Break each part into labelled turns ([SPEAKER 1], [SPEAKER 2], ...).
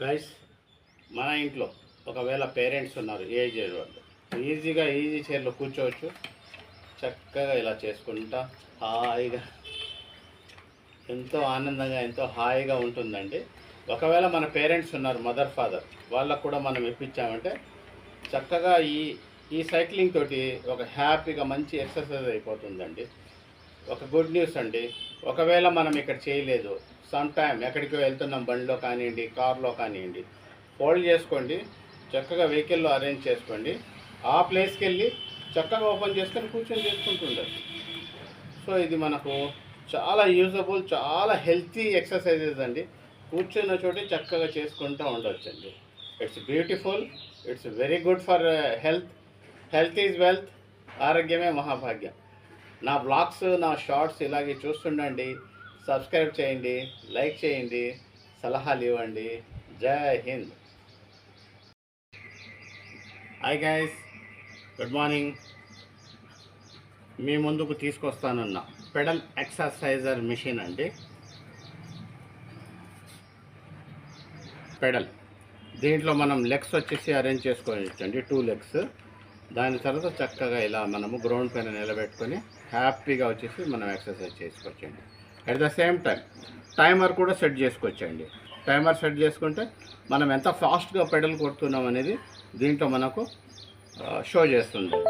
[SPEAKER 1] Guys, మన ఇంట్లో ఒకవేళ పేరెంట్స్ ఉన్నారు ఏజ్డ్ వాళ్ళు, ఈజీ చైర్లో కూర్చోవచ్చు. చక్కగా ఇలా చేసుకుంటా హాయిగా ఎంతో ఆనందంగా ఎంతో హాయిగా ఉంటుందండి. ఒకవేళ మన పేరెంట్స్ ఉన్నారు మదర్ ఫాదర్, వాళ్ళకు కూడా మనం ఇప్పించామంటే చక్కగా ఈ సైక్లింగ్ తోటి ఒక హ్యాపీగా మంచి ఎక్సర్సైజ్ అయిపోతుందండి. ఒక గుడ్ న్యూస్ అండి. ఒకవేళ మనం ఇక్కడ చేయలేదు, సమ్ టైమ్ ఎక్కడికో వెళ్తున్నాం, బండిలో కానివ్వండి, కార్లో కానివ్వండి, ఫోల్డ్ చేసుకోండి, చక్కగా వెహికల్లో అరేంజ్ చేసుకోండి, ఆ ప్లేస్కి వెళ్ళి చక్కగా ఓపెన్ చేసుకొని కూర్చొని చేసుకుంటుండదు. సో ఇది మనకు చాలా యూజబుల్, చాలా హెల్తీ ఎక్సర్సైజెస్ అండి. కూర్చున్న చోటి చక్కగా చేసుకుంటూ ఉండొచ్చండి. It's beautiful, it's very good for health. Health is wealth. ఆరోగ్యమే మహాభాగ్యం. నా బ్లాగ్స్, నా షార్ట్స్ ఇలాగే చూస్తుండండి. సబ్స్క్రైబ్ చేయండి, లైక్ చేయండి, సలహాలు ఇవ్వండి. జై హింద్. Hi guys, good morning. మీ ముందుకు తీసుకొస్తానన్న పెడల్ ఎక్సర్సైజర్ మిషన్ అండి. పెడల్ దీంట్లో మనం లెగ్స్ వచ్చేసి అరేంజ్ చేసుకోవచ్చండి, 2 లెగ్స్. దాని తర్వాత చక్కగా ఇలా మనము గ్రౌండ్ పైన నిలబెట్టుకొని హ్యాపీగా వచ్చేసి మనం ఎక్సర్సైజ్ చేసుకోవచ్చండి. At the same time timer కూడా సెట్ చేసుకోవచ్చండి. టైమర్ సెట్ చేసుకుంటే మనం ఎంత ఫాస్ట్గా పెడల్ కొడుతున్నాం అనేది దీంట్లో మనకు షో చేస్తుంది.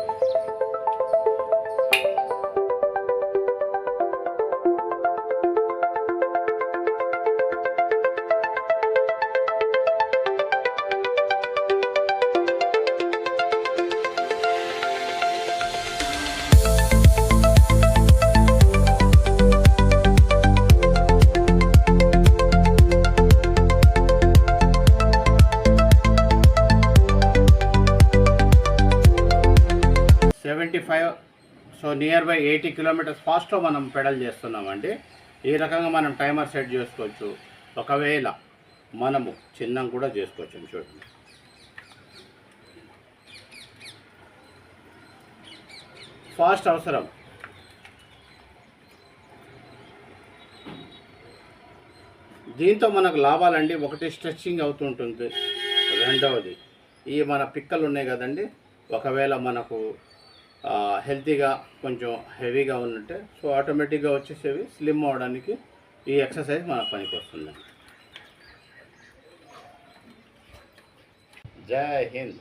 [SPEAKER 1] సో నియర్ బై 80 కిలోమీటర్స్ ఫాస్ట్లో మనం పెడల్ చేస్తున్నామండి. ఈ రకంగా మనం టైమర్ సెట్ చేసుకోవచ్చు. ఒకవేళ మనము చిన్నం కూడా చేసుకోవచ్చు. చూడండి, ఫాస్ట్ అవసరం. దీంతో మనకు లాభాలండి. ఒకటి, స్ట్రెచ్చింగ్ అవుతుంటుంది. రెండవది, ఈ మన పిక్కలు ఉన్నాయి కదండి, ఒకవేళ మనకు హెల్తీగా కొంచెం హెవీగా ఉన్నట్టే, సో ఆటోమేటిక్గా వచ్చేసేవి స్లిమ్ అవడానికి ఈ ఎక్సర్సైజ్ మన పనికి వస్తుంది. జై హింద్.